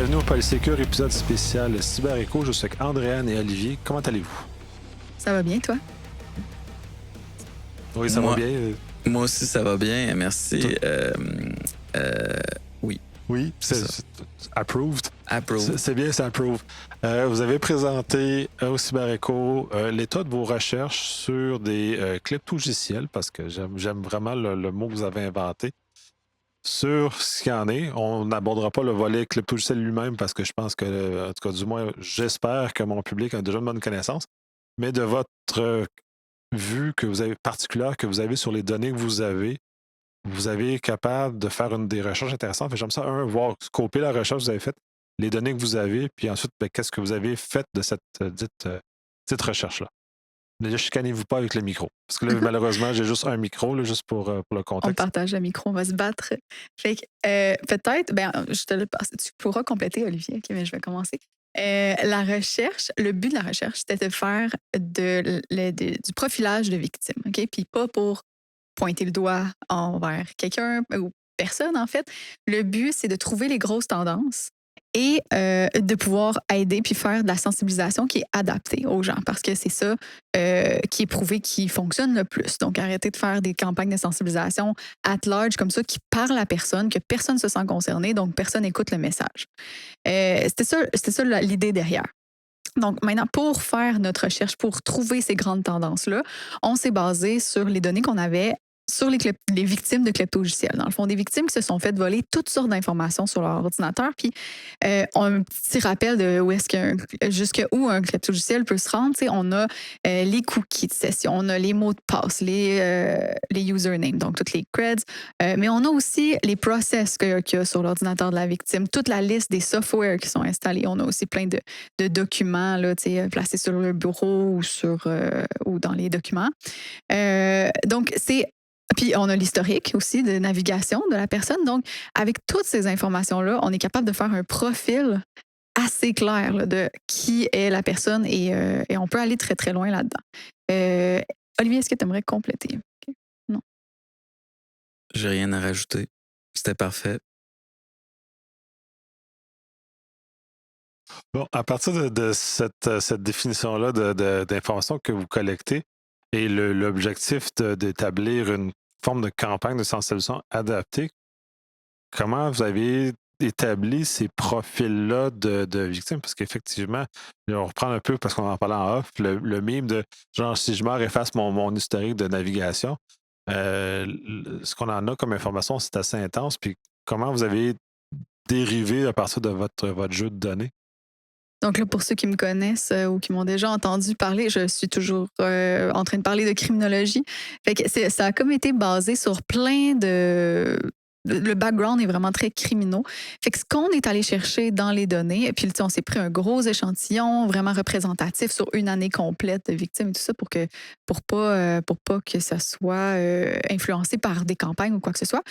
Bienvenue au Polysécure, épisode spécial Cyber Écho. Je suis avec Andréane et Olivier. Comment allez-vous? Ça va bien, toi? Oui, ça va bien. Moi aussi, ça va bien, merci. Oui. Oui, c'est approved. Approved. C'est bien, c'est approved. Vous avez présenté au Cyber Écho l'état de vos recherches sur des kleptogiciels, parce que j'aime vraiment le mot que vous avez inventé, sur ce qu'il y en est. On n'abordera pas le volet kleptogiciel lui-même, parce que je pense que, en tout cas, du moins, j'espère que mon public a déjà une bonne connaissance. Mais de votre vue que vous avez particulière que vous avez sur les données que vous avez capable de faire des recherches intéressantes. J'aime ça, voir scoper la recherche que vous avez faite, les données que vous avez, puis ensuite, qu'est-ce que vous avez fait de cette dite recherche-là. Ne chicanez-vous pas avec le micro. Parce que là, malheureusement, j'ai juste un micro, là, juste pour le contexte. On partage le micro, on va se battre. Fait que, peut-être, je te le passe. Tu pourras compléter, Olivier, OK, mais je vais commencer. La recherche, le but de la recherche, c'était de faire du profilage de victimes, OK? Puis pas pour pointer le doigt envers quelqu'un ou personne, en fait. Le but, c'est de trouver les grosses tendances et de pouvoir aider puis faire de la sensibilisation qui est adaptée aux gens, parce que c'est ça qui est prouvé qui fonctionne le plus. Donc, arrêtez de faire des campagnes de sensibilisation at large comme ça qui parlent à personne, que personne ne se sent concerné, donc personne n'écoute le message. C'était ça l'idée derrière. Donc, maintenant, pour faire notre recherche, pour trouver ces grandes tendances-là, on s'est basé sur les données qu'on avait sur les victimes de kleptogiciels. Dans le fond, des victimes qui se sont fait voler toutes sortes d'informations sur leur ordinateur. Puis, un petit rappel de jusqu'où un kleptogiciel peut se rendre. On a les cookies de session, on a les mots de passe, les usernames, donc toutes les creds. Mais on a aussi les process qu'il y a sur l'ordinateur de la victime, toute la liste des softwares qui sont installés. On a aussi plein de documents là, placés sur le bureau ou dans les documents. Donc, puis, on a l'historique aussi de navigation de la personne. Donc, avec toutes ces informations-là, on est capable de faire un profil assez clair là, de qui est la personne et on peut aller très, très loin là-dedans. Olivier, est-ce que tu aimerais compléter? Okay. Non. J'ai rien à rajouter. C'était parfait. Bon, à partir de cette définition-là d'informations que vous collectez et l'objectif d'établir une forme de campagne de sensibilisation adaptée, comment vous avez établi ces profils-là de victimes? Parce qu'effectivement, on reprend un peu, parce qu'on en parlait en off, le meme de genre, si je meurs, efface mon historique de navigation. Ce qu'on en a comme information, c'est assez intense. Puis comment vous avez dérivé à partir de votre jeu de données? Donc là, pour ceux qui me connaissent ou qui m'ont déjà entendu parler, je suis toujours en train de parler de criminologie. Fait que ça a comme été basé sur plein de... Le background est vraiment très criminaux. Fait que ce qu'on est allé chercher dans les données, et puis on s'est pris un gros échantillon vraiment représentatif sur une année complète de victimes et tout ça pour pas que ça soit influencé par des campagnes ou quoi que ce soit.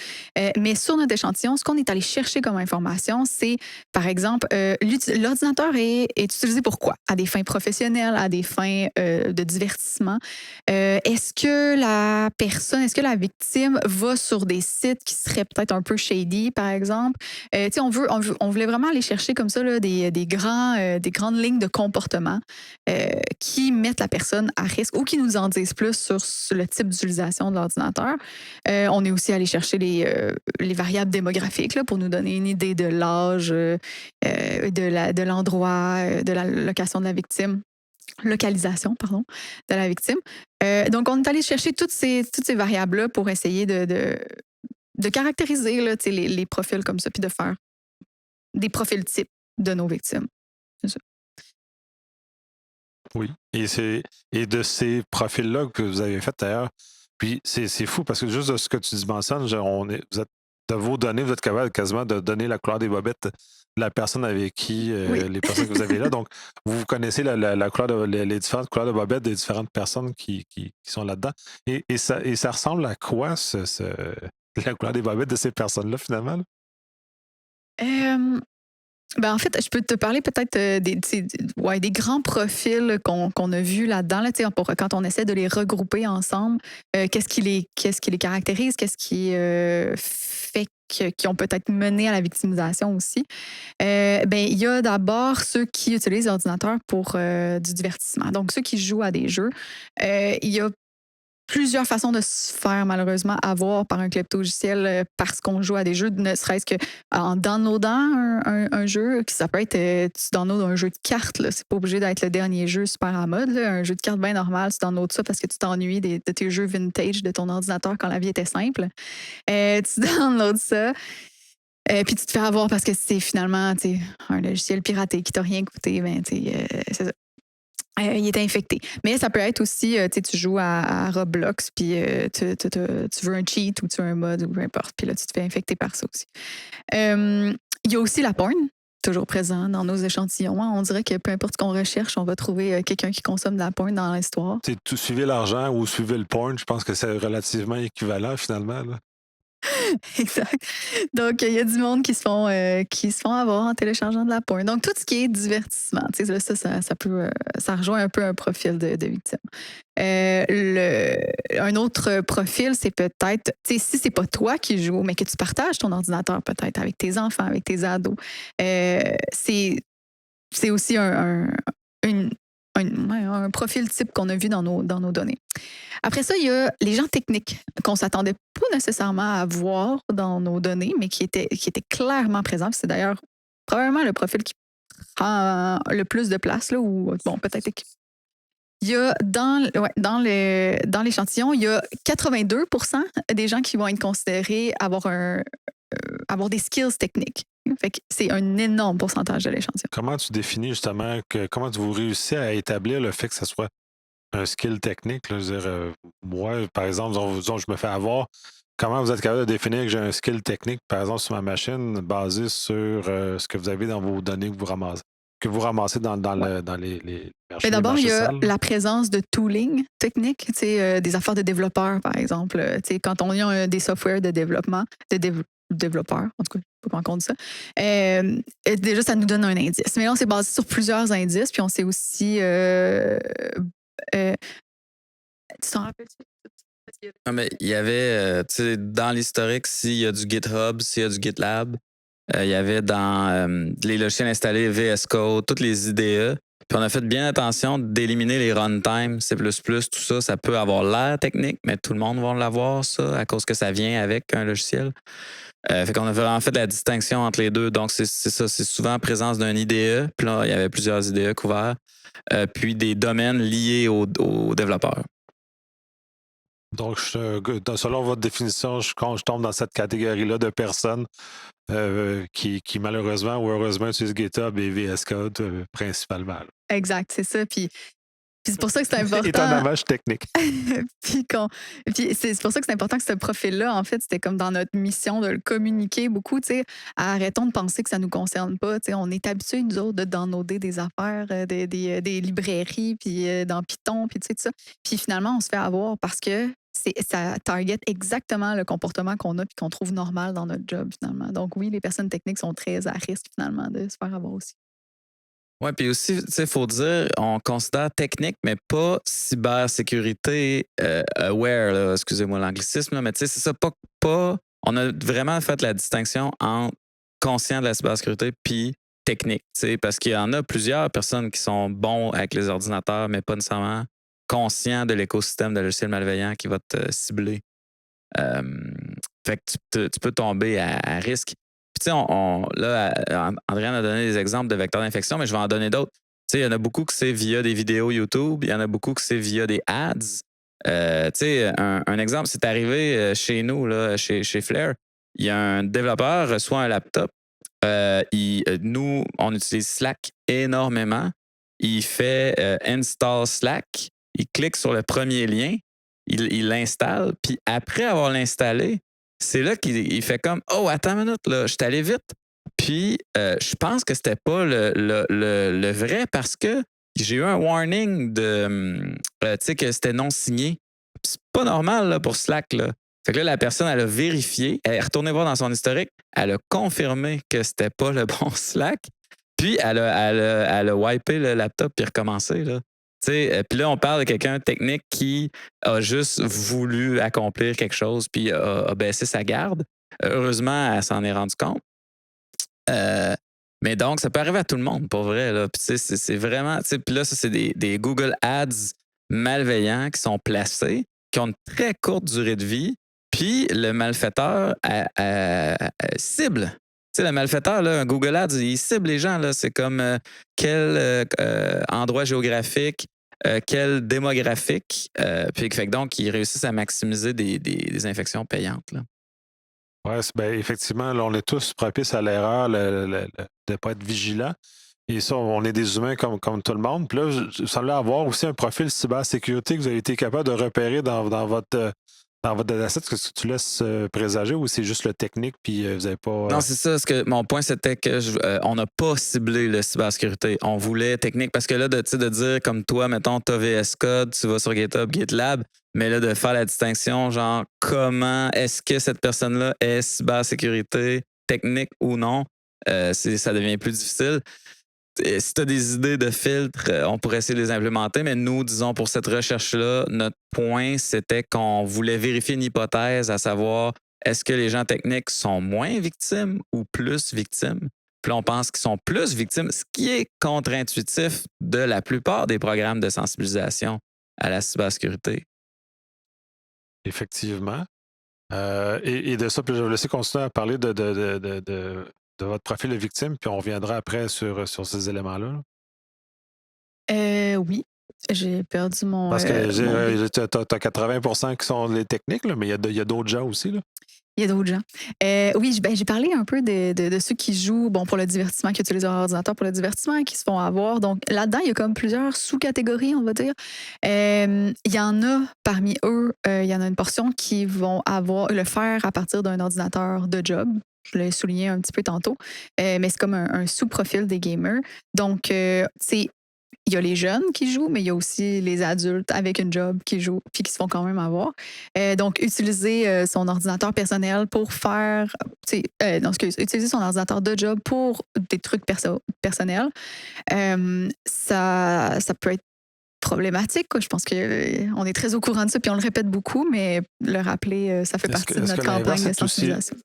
Mais sur notre échantillon, ce qu'on est allé chercher comme information, c'est, par exemple, l'ordinateur est utilisé pour quoi? À des fins professionnelles, à des fins de divertissement. Est-ce que la victime va sur des sites qui seraient peut-être un peu shady, par exemple? On voulait vraiment aller chercher comme ça là, des grandes lignes de comportement qui mettent la personne à risque ou qui nous en disent plus sur le type d'utilisation de l'ordinateur. On est aussi allé chercher les variables démographiques là, pour nous donner une idée de l'âge, de l'endroit, de la location de la victime. Localisation, pardon, de la victime. Donc, on est allé chercher toutes ces variables-là pour essayer de caractériser là, les profils comme ça, puis de faire des profils types de nos victimes. C'est ça. Oui. Et de ces profils-là que vous avez fait d'ailleurs, puis c'est fou parce que juste de ce que tu mentionnes, vous êtes de vos données, vous êtes capable quasiment de donner la couleur des bobettes de la personne avec qui, Oui. les personnes que vous avez là. Donc, vous connaissez la couleur les différentes couleurs de bobettes des différentes personnes qui sont là-dedans. Et ça ressemble à quoi, la couleur des bobettes de ces personnes-là, finalement? Là? En fait, je peux te parler peut-être des grands profils qu'on a vus là-dedans, là, quand on essaie de les regrouper ensemble. Qu'est-ce qui les caractérise? Qu'est-ce qui fait qui ont peut-être mené à la victimisation aussi. Ben, il y a d'abord ceux qui utilisent l'ordinateur pour du divertissement. Donc, ceux qui jouent à des jeux, il y a plusieurs façons de se faire malheureusement avoir par un kleptogiciel parce qu'on joue à des jeux, ne serait-ce que en downloadant un jeu, ça peut être, tu downloads un jeu de cartes, là. C'est pas obligé d'être le dernier jeu super à mode, là. Un jeu de cartes bien normal, tu downloads ça parce que tu t'ennuies de tes jeux vintage de ton ordinateur quand la vie était simple. Tu downloads ça. Puis tu te fais avoir parce que c'est finalement un logiciel piraté qui t'a rien coûté, ben, c'est ça. Il est infecté. Mais ça peut être aussi, tu joues à Roblox, puis tu veux un cheat ou tu veux un mod ou peu importe, puis là, tu te fais infecter par ça aussi. Il y a aussi la porn, toujours présent dans nos échantillons. Hein. On dirait que peu importe ce qu'on recherche, on va trouver quelqu'un qui consomme de la porn dans l'histoire. Tu suivez l'argent ou suivez le porn, je pense que c'est relativement équivalent finalement. Là. Exact. Donc, il y a du monde qui se font avoir en téléchargeant de la porn. Donc, tout ce qui est divertissement, ça rejoint un peu un profil de victime. Un autre profil, c'est peut-être, si c'est pas toi qui joues, mais que tu partages ton ordinateur peut-être avec tes enfants, avec tes ados, c'est aussi un profil type qu'on a vu dans nos données. Après ça, il y a les gens techniques qu'on s'attendait pas nécessairement à voir dans nos données, mais qui étaient clairement présents. C'est d'ailleurs probablement le profil qui prend le plus de place, là, ou bon, peut-être. Il y a dans l'échantillon, il y a 82% des gens qui vont être considérés avoir des skills techniques. Fait que c'est un énorme pourcentage de l'échantillon. Comment tu définis justement, comment vous réussissez à établir le fait que ce soit un skill technique? Là, je veux dire, moi, par exemple, disons, je me fais avoir. Comment vous êtes capable de définir que j'ai un skill technique, par exemple, sur ma machine, basé sur ce que vous avez dans vos données que vous ramassez dans les marchés, Mais d'abord, il y a sales? la présence de tooling technique, des affaires de développeurs, par exemple. Quand on a des softwares de développement, développeurs, en tout cas, je ne sais pas comment on dit ça. Déjà, ça nous donne un indice. Mais là, on s'est basé sur plusieurs indices, puis on s'est aussi... tu t'en rappelles-tu? Non, mais il y avait, dans l'historique, s'il y a du GitHub, s'il y a du GitLab, il y avait dans les logiciels installés VS Code, toutes les IDE. Puis on a fait bien attention d'éliminer les runtime, C++, tout ça. Ça peut avoir l'air technique, mais tout le monde va l'avoir, ça, à cause que ça vient avec un logiciel. Fait qu'on a vraiment fait la distinction entre les deux. Donc, c'est ça, c'est souvent en présence d'un IDE. Puis là, il y avait plusieurs IDE couverts. Puis des domaines liés aux développeurs. Donc, selon votre définition, quand je tombe dans cette catégorie-là de personnes qui malheureusement ou heureusement utilisent GitHub et VS Code principalement. Là. Exact, c'est ça. Puis c'est pour ça que c'est important. Étonnamment, technique. puis c'est pour ça que c'est important que ce profil-là, en fait, c'était comme dans notre mission de le communiquer beaucoup. Arrêtons de penser que ça ne nous concerne pas. On est habitués, nous autres, de downloader des affaires, des librairies, puis dans Python, puis tout ça. Puis finalement, on se fait avoir parce que ça target exactement le comportement qu'on a puis qu'on trouve normal dans notre job, finalement. Donc oui, les personnes techniques sont très à risque, finalement, de se faire avoir aussi. Oui, puis aussi, il faut dire, on considère technique, mais pas cybersécurité aware, là, excusez-moi l'anglicisme, là, mais c'est ça, pas. On a vraiment fait la distinction entre conscient de la cybersécurité puis technique, parce qu'il y en a plusieurs personnes qui sont bons avec les ordinateurs, mais pas nécessairement conscients de l'écosystème de logiciels malveillants qui va te cibler. Fait que tu peux tomber à risque. Puis, là, Andréane a donné des exemples de vecteurs d'infection, mais je vais en donner d'autres. Il y en a beaucoup que c'est via des vidéos YouTube, il y en a beaucoup que c'est via des ads. Un exemple, c'est arrivé chez nous, là, chez Flair. Il y a un développeur reçoit un laptop. Nous, on utilise Slack énormément. Il fait install Slack. Il clique sur le premier lien. Il l'installe. Puis après avoir l'installé, c'est là qu'il fait comme « Oh, attends une minute, là, je suis allé vite. » Puis je pense que c'était pas le vrai parce que j'ai eu un warning que c'était non signé. C'est pas normal là, pour Slack. Là. Fait que là, la personne, elle a vérifié, elle est retournée voir dans son historique, elle a confirmé que c'était pas le bon Slack, puis elle a wipé le laptop puis recommencé. Là. Puis là, on parle de quelqu'un technique qui a juste voulu accomplir quelque chose puis a baissé sa garde. Heureusement, elle s'en est rendue compte. Euh, mais donc, ça peut arriver à tout le monde, pour vrai. Là. Puis, tu sais, c'est vraiment. Tu sais, puis là, ça, c'est des Google Ads malveillants qui sont placés, qui ont une très courte durée de vie. Puis, le malfaiteur cible. Tu sais, le malfaiteur, là, un Google Ads, il cible les gens. Là. C'est comme quel endroit géographique, quel démographique. Puis, fait que donc, ils réussissent à maximiser des infections payantes. Là. Ouais, ben, effectivement, là, on est tous propices à l'erreur de ne pas être vigilant. Et ça, on est des humains comme tout le monde. Puis là, vous semblez avoir aussi un profil cybersécurité que vous avez été capable de repérer dans votre dataset. Est-ce que tu laisses présager ou c'est juste le technique puis vous n'avez pas. Non, c'est ça. Mon point, c'était que on n'a pas ciblé le cybersécurité. On voulait technique parce que là, de dire comme toi, mettons, tu as VS Code, tu vas sur GitHub, GitLab, mais là, de faire la distinction, genre, comment est-ce que cette personne-là est cybersécurité, technique ou non, ça devient plus difficile. Si tu as des idées de filtres, on pourrait essayer de les implémenter, mais nous, disons, pour cette recherche-là, notre point, c'était qu'on voulait vérifier une hypothèse, à savoir, est-ce que les gens techniques sont moins victimes ou plus victimes? Puis là, on pense qu'ils sont plus victimes, ce qui est contre-intuitif de la plupart des programmes de sensibilisation à la cybersécurité. Effectivement. Et de ça, puis je vais vous laisser continuer à parler de votre profil de victime, puis on reviendra après sur ces éléments-là. Oui, j'ai perdu mon. Parce mon que tu as 80% qui sont les techniques, là, mais il y a d'autres gens aussi. Là. Il y a d'autres gens. Oui, j'ai parlé un peu de ceux qui jouent pour le divertissement, qui utilisent leur ordinateur pour le divertissement, qui se font avoir. Donc là-dedans, il y a comme plusieurs sous-catégories, on va dire. Il y en a parmi eux, il y en a une portion qui vont le faire à partir d'un ordinateur de job. Je l'ai souligné un petit peu tantôt, mais c'est comme un sous-profil des gamers. Donc, il y a les jeunes qui jouent, mais il y a aussi les adultes avec une job qui jouent puis qui se font quand même avoir. Donc, utiliser son ordinateur personnel pour faire... utiliser son ordinateur de job pour des trucs personnels, ça peut être problématique. Quoi. Je pense qu'on est très au courant de ça puis on le répète beaucoup, mais le rappeler, ça fait partie de notre campagne de sensibilisation.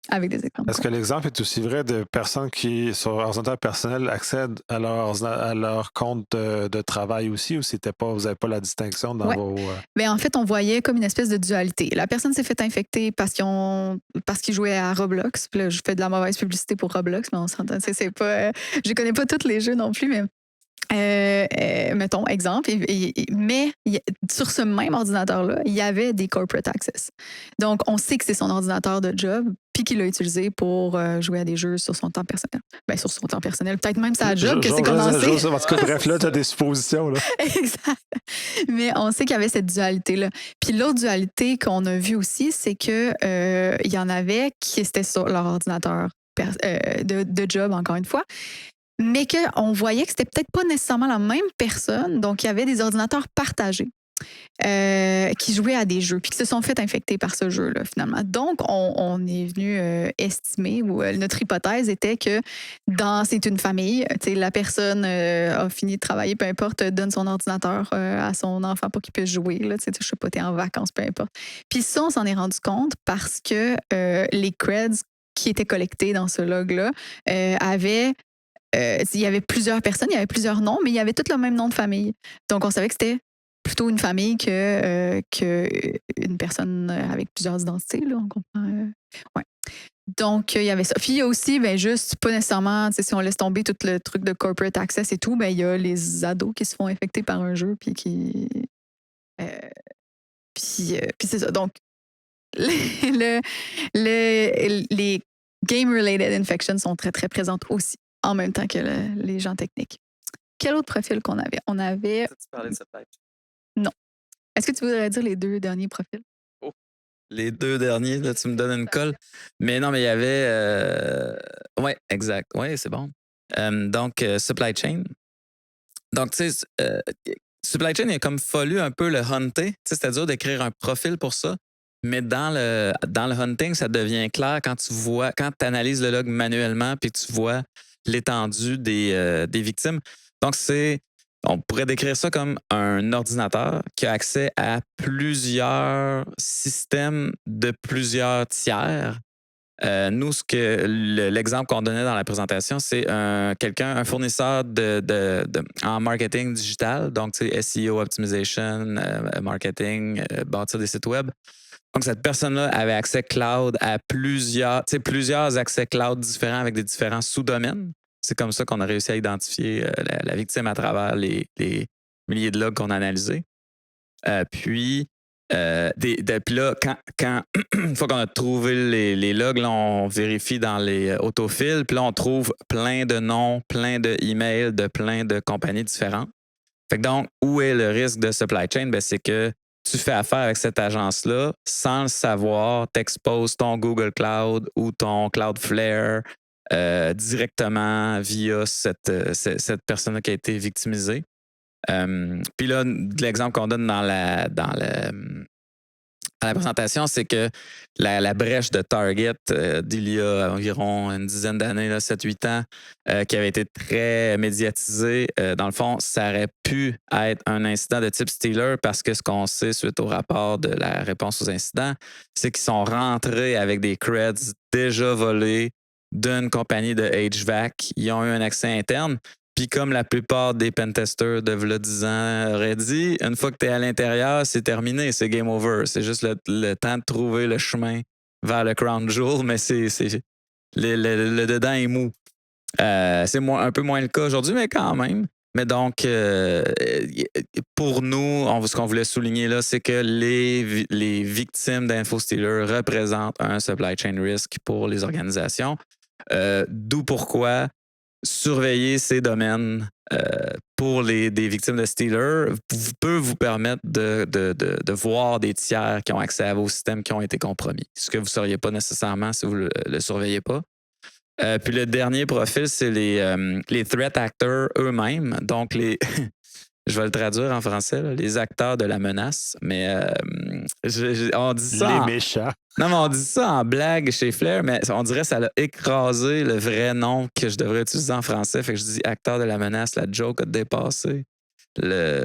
Avec des exemples. Est-ce que l'exemple est aussi vrai de personnes qui, sur leur ordinateur personnel, accèdent à leur compte de travail aussi ou vous n'avez pas la distinction dans vos. Bien, en fait, on voyait comme une espèce de dualité. La personne s'est fait infecter parce qu'ils jouaient à Roblox. Puis là, je fais de la mauvaise publicité pour Roblox, mais on s'entend. C'est pas. Je connais pas tous les jeux non plus, mais. Mettons, exemple, mais sur ce même ordinateur-là, il y avait des corporate access. Donc, on sait que c'est son ordinateur de job, puis qu'il l'a utilisé pour jouer à des jeux sur son temps personnel. Bien, sur son temps personnel, peut-être même sa job, que c'est commencé. En tout cas, bref, là, tu as des suppositions. Là. Exact. Mais on sait qu'il y avait cette dualité-là. Puis l'autre dualité qu'on a vue aussi, c'est qu'il y en avait qui étaient sur leur ordinateur de job, encore une fois, mais qu'on voyait que c'était peut-être pas nécessairement la même personne. Donc, il y avait des ordinateurs partagés qui jouaient à des jeux puis qui se sont fait infecter par ce jeu-là, finalement. Donc, on est venu estimer, ou notre hypothèse était que c'est une famille. La personne a fini de travailler, peu importe, donne son ordinateur à son enfant pour qu'il puisse jouer. Là, je sais pas, t'es en vacances, peu importe. Puis ça, on s'en est rendu compte parce que les creds qui étaient collectés dans ce log-là avaient il y avait plusieurs personnes, il y avait plusieurs noms, mais il y avait tous le même nom de famille. Donc, on savait que c'était plutôt une famille que une personne avec plusieurs identités. Là, on comprend. Ouais. Donc, il y avait ça. Puis, il y a aussi, juste, pas nécessairement, si on laisse tomber tout le truc de corporate access et tout, il y a les ados qui se font infecter par un jeu, puis qui. Puis c'est ça. Donc, les game-related infections sont très, très présentes aussi, en même temps que les gens techniques. Quel autre profil qu'on avait? On avait... Tu parlais de supply chain? Non. Est-ce que tu voudrais dire les 2 derniers profils? Oh. Les 2 derniers, là, tu me donnes une colle. Mais non, mais il y avait... Oui, exact. Oui, c'est bon. Donc, supply chain. Donc, tu sais, supply chain, il a comme fallu un peu le hunter. C'est-à-dire d'écrire un profil pour ça. Mais dans le hunting, ça devient clair quand tu analyses le log manuellement puis tu vois l'étendue des victimes. Donc, on pourrait décrire ça comme un ordinateur qui a accès à plusieurs systèmes de plusieurs tiers Nous, l'exemple qu'on donnait dans la présentation, c'est un fournisseur en marketing digital, donc SEO optimization, marketing, bâtir des sites web. Donc, cette personne-là avait accès cloud à plusieurs accès cloud différents avec des différents sous-domaines. C'est comme ça qu'on a réussi à identifier la victime à travers les milliers de logs qu'on a analysés. Puis là, quand une fois qu'on a trouvé les logs, là, on vérifie dans les autofils, puis là, on trouve plein de noms, plein de emails de plein de compagnies différentes. Fait que donc, où est le risque de supply chain? Ben, c'est que tu fais affaire avec cette agence-là sans le savoir, t'exposes ton Google Cloud ou ton Cloudflare directement via cette personne qui a été victimisée. Puis là, l'exemple qu'on donne dans la présentation, c'est que la brèche de Target d'il y a environ une dizaine d'années, 7-8 ans, qui avait été très médiatisée, dans le fond, ça aurait pu être un incident de type Stealer parce que ce qu'on sait suite au rapport de la réponse aux incidents, c'est qu'ils sont rentrés avec des creds déjà volés d'une compagnie de HVAC. Ils ont eu un accès interne. Puis comme la plupart des pentesters de 10 ans auraient dit, une fois que tu es à l'intérieur, c'est terminé, c'est game over. C'est juste le temps de trouver le chemin vers le crown jewel, mais le dedans est mou. C'est un peu moins le cas aujourd'hui, mais quand même. Mais donc, pour nous, ce qu'on voulait souligner là, c'est que les victimes d'InfoStealer représentent un supply chain risk pour les organisations. D'où pourquoi surveiller ces domaines pour des victimes de Stealer peut vous permettre de voir des tiers qui ont accès à vos systèmes qui ont été compromis, ce que vous ne sauriez pas nécessairement si vous ne le surveillez pas. Puis le dernier profil, c'est les threat actors eux-mêmes. Donc, je vais le traduire en français, là, les acteurs de la menace. Mais on dit ça. Les méchants. Non, mais on dit ça en blague chez Flair, mais on dirait que ça a écrasé le vrai nom que je devrais utiliser en français. Fait que je dis acteur de la menace, la joke a dépassé la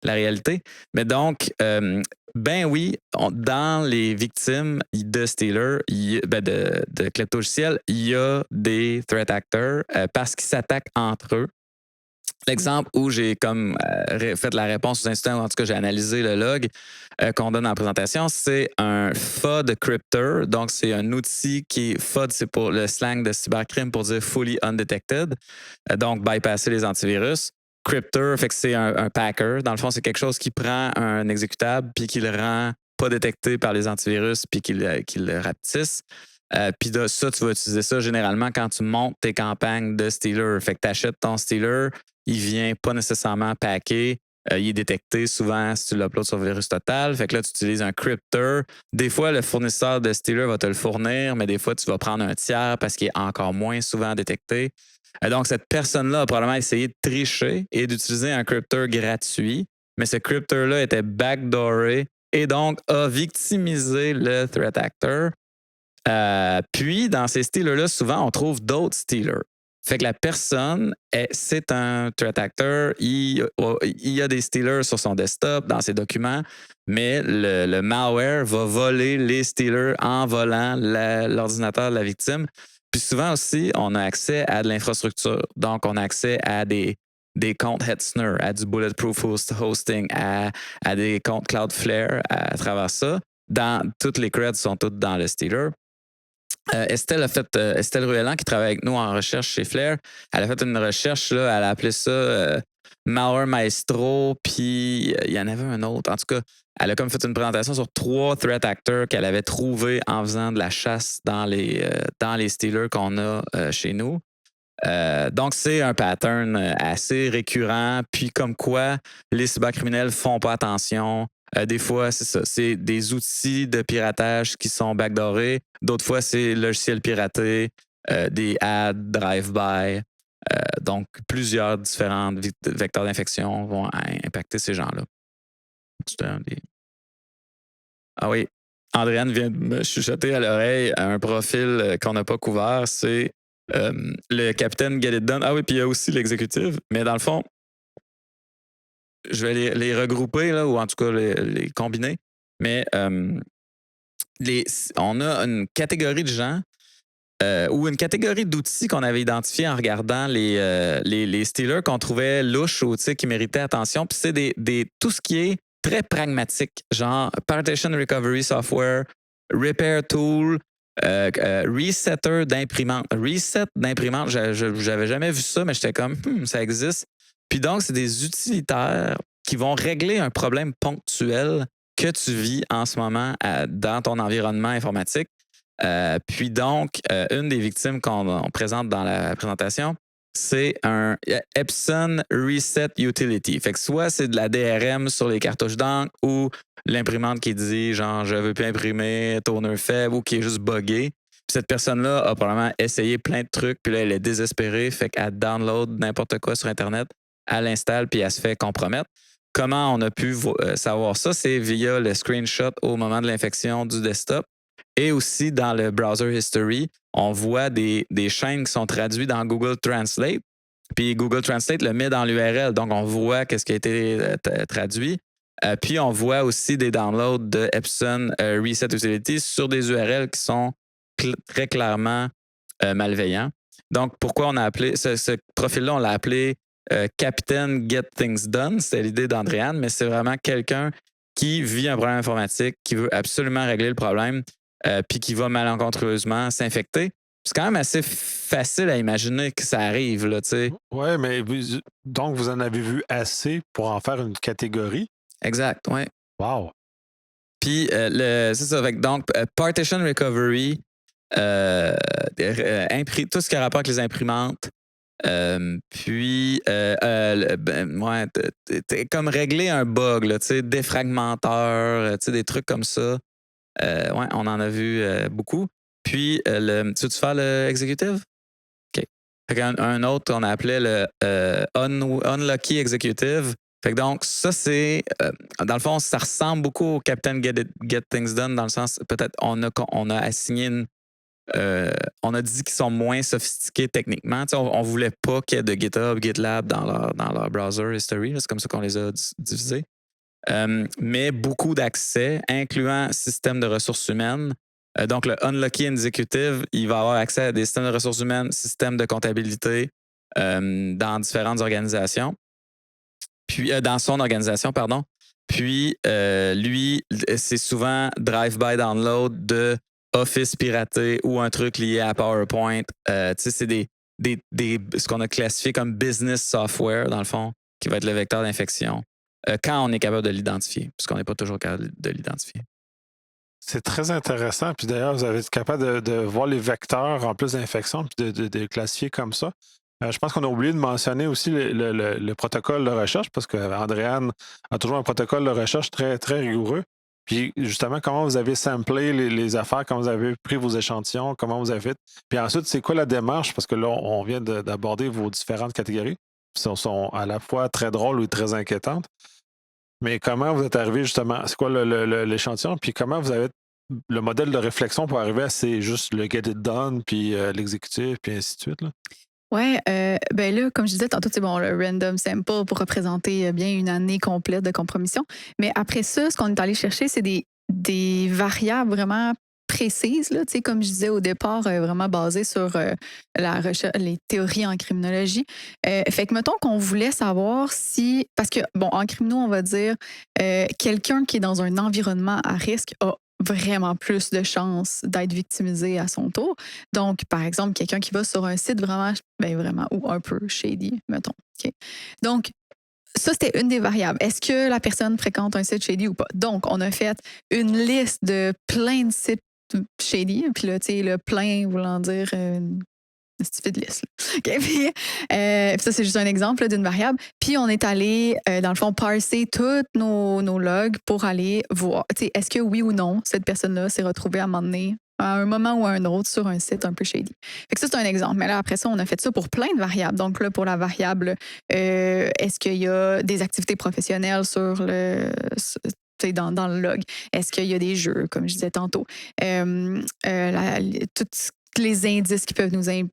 réalité. Mais donc, ben oui, dans les victimes de Stealer, de kleptogiciels, il y a des threat actors parce qu'ils s'attaquent entre eux. L'exemple où j'ai fait la réponse aux incidents, ou en tout cas j'ai analysé le log qu'on donne dans la présentation, c'est un FUD crypter. Donc, c'est un outil qui est FUD, c'est pour le slang de cybercrime pour dire fully undetected. Donc, bypasser les antivirus. Crypter, fait que c'est un packer. Dans le fond, c'est quelque chose qui prend un exécutable puis qui le rend pas détecté par les antivirus puis qui le rapetisse. Puis ça, tu vas utiliser ça généralement quand tu montes tes campagnes de Stealer. Fait que tu achètes ton Stealer, il vient pas nécessairement packé. Il est détecté souvent si tu l'uploads sur Virus Total. Fait que là, tu utilises un crypter. Des fois, le fournisseur de Stealer va te le fournir, mais des fois, tu vas prendre un tiers parce qu'il est encore moins souvent détecté. Donc, cette personne-là a probablement essayé de tricher et d'utiliser un crypter gratuit, mais ce crypter-là était backdooré et donc a victimisé le threat actor. Puis, dans ces stealers-là, souvent, on trouve d'autres stealers. Fait que la personne, c'est un threat actor, il y a des stealers sur son desktop, dans ses documents, mais le malware va voler les stealers en volant l'ordinateur de la victime. Puis souvent aussi, on a accès à de l'infrastructure. Donc, on a accès à des comptes Hetzner, à du Bulletproof Hosting, à des comptes Cloudflare à travers ça. Toutes les creds sont toutes dans le stealer. Estelle Ruellan, qui travaille avec nous en recherche chez Flair, elle a fait une recherche, là, elle a appelé ça Malware Maestro, puis il y en avait un autre. En tout cas, elle a comme fait une présentation sur 3 threat actors qu'elle avait trouvés en faisant de la chasse dans les stealers qu'on a chez nous. Donc, c'est un pattern assez récurrent, puis comme quoi les cybercriminels font pas attention. Des fois, c'est ça, c'est des outils de piratage qui sont backdoorés. D'autres fois, c'est logiciels piratés, des ads, drive-by. Donc, plusieurs différents vecteurs d'infection vont impacter ces gens-là. Ah oui, Andréane vient de me chuchoter à l'oreille un profil qu'on n'a pas couvert, c'est le capitaine Get It Done. Ah oui, puis il y a aussi l'exécutif. Mais dans le fond, je vais les regrouper, là, ou en tout cas les combiner. Mais on a une catégorie de gens ou une catégorie d'outils qu'on avait identifiés en regardant les Steelers qu'on trouvait louches ou qui méritaient attention. Puis c'est tout ce qui est très pragmatique, genre Partition Recovery Software, Repair Tool, Resetter d'imprimante. Reset d'imprimante, j'avais jamais vu ça, mais j'étais comme, ça existe. Puis donc, c'est des utilitaires qui vont régler un problème ponctuel que tu vis en ce moment dans ton environnement informatique. Puis donc, une des victimes qu'on présente dans la présentation, c'est un Epson Reset Utility. Fait que soit c'est de la DRM sur les cartouches d'encre ou l'imprimante qui dit genre je veux plus imprimer, tourneur faible ou qui est juste buggé. Puis cette personne-là a probablement essayé plein de trucs, puis là, elle est désespérée, fait qu'elle download n'importe quoi sur Internet, elle l'installe, puis elle se fait compromettre. Comment on a pu savoir ça? C'est via le screenshot au moment de l'infection du desktop. Et aussi, dans le browser history, on voit des chaînes qui sont traduites dans Google Translate. Puis Google Translate le met dans l'URL. Donc, on voit qu'est-ce qui a été traduit. Puis, on voit aussi des downloads de Epson Reset Utilities sur des URL qui sont très clairement malveillants. Donc, pourquoi on a appelé ce profil-là, on l'a appelé Captain Get Things Done. C'était l'idée d'Andréane, mais c'est vraiment quelqu'un qui vit un problème informatique, qui veut absolument régler le problème, puis qui va malencontreusement s'infecter. C'est quand même assez facile à imaginer que ça arrive, là, tu sais. Oui, mais donc vous en avez vu assez pour en faire une catégorie? Exact, oui. Wow! Puis, c'est ça. Donc, Partition Recovery, tout ce qui a rapport avec les imprimantes, puis, comme régler un bug, là, défragmenteur, des trucs comme ça. Ouais, on en a vu beaucoup. Puis, tu veux-tu faire le executive? OK. Fait un autre, on appelait le Unlucky Executive. Fait que donc, ça, c'est... dans le fond, ça ressemble beaucoup au Captain Get Things Done, dans le sens, peut-être, on a assigné on a dit qu'ils sont moins sophistiqués techniquement. On ne voulait pas qu'il y ait de GitHub, GitLab dans leur browser history. C'est comme ça qu'on les a divisés. Mais beaucoup d'accès, incluant système de ressources humaines. Donc, le Unlucky Executive, il va avoir accès à des systèmes de ressources humaines, systèmes de comptabilité dans différentes organisations. Puis, dans son organisation, pardon. Puis, lui, c'est souvent drive-by download de Office piraté ou un truc lié à PowerPoint. C'est ce qu'on a classifié comme business software, dans le fond, qui va être le vecteur d'infection. Quand on est capable de l'identifier, puisqu'on n'est pas toujours capable de l'identifier. C'est très intéressant. Puis d'ailleurs, vous avez été capable de voir les vecteurs en plus d'infection puis de les classifier comme ça. Je pense qu'on a oublié de mentionner aussi le protocole de recherche parce qu'Andréane a toujours un protocole de recherche très, très rigoureux. Puis justement, comment vous avez samplé les affaires, comment vous avez pris vos échantillons, comment vous avez fait. Puis ensuite, c'est quoi la démarche? Parce que là, on vient d'aborder vos différentes catégories. Puis elles sont à la fois très drôles ou très inquiétantes. Mais comment vous êtes arrivé justement? C'est quoi l'échantillon? Puis comment vous avez le modèle de réflexion pour arriver à c'est juste le get it done, puis l'exécutif, puis ainsi de suite? Là? Ouais, ben là, comme je disais tantôt, c'est bon, le random sample pour représenter bien une année complète de compromission. Mais après ça, ce qu'on est allé chercher, c'est des variables vraiment précises, là, comme je disais au départ, vraiment basées sur la recherche, les théories en criminologie. Fait que mettons qu'on voulait savoir si, parce que, bon, en criminaux, on va dire, quelqu'un qui est dans un environnement à risque a vraiment plus de chances d'être victimisé à son tour. Donc, par exemple, quelqu'un qui va sur un site vraiment, ben vraiment, ou un peu shady, mettons. Okay. Donc, ça, c'était une des variables. Est-ce que la personne fréquente un site shady ou pas? Donc, on a fait une liste de plein de sites shady. Puis là, tu sais, le plein voulant dire une stupide liste. Okay, puis, ça, c'est juste un exemple là, d'une variable. Puis, on est allé, dans le fond, parser tous nos logs pour aller voir, est-ce que oui ou non, cette personne-là s'est retrouvée à un moment donné, à un moment ou à un autre, sur un site un peu shady. Fait que ça, c'est un exemple. Mais là, après ça, on a fait ça pour plein de variables. Donc là, pour la variable, est-ce qu'il y a des activités professionnelles sur dans le log? Est-ce qu'il y a des jeux, comme je disais tantôt? Toutes les indices qui peuvent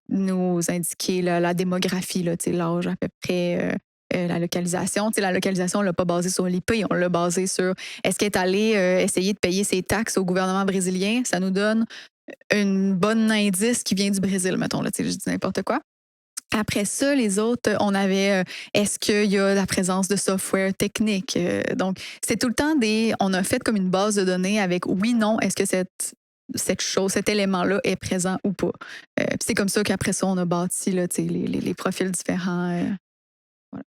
nous indiquer la démographie, l'âge à peu près, la localisation. Tu sais, la localisation, on l'a pas basée sur l'IP, on l'a basée sur est-ce qu'elle est allée essayer de payer ses taxes au gouvernement brésilien. Ça nous donne une bonne indice qui vient du Brésil, mettons, là, tu sais, je dis n'importe quoi. Après ça, les autres, on avait est-ce qu'il y a la présence de software technique? Donc, c'est tout le temps on a fait comme une base de données avec oui, non, est-ce que cette chose, cet élément-là est présent ou pas? Puis c'est comme ça qu'après ça, on a bâti là, tu sais, les profils différents. Voilà.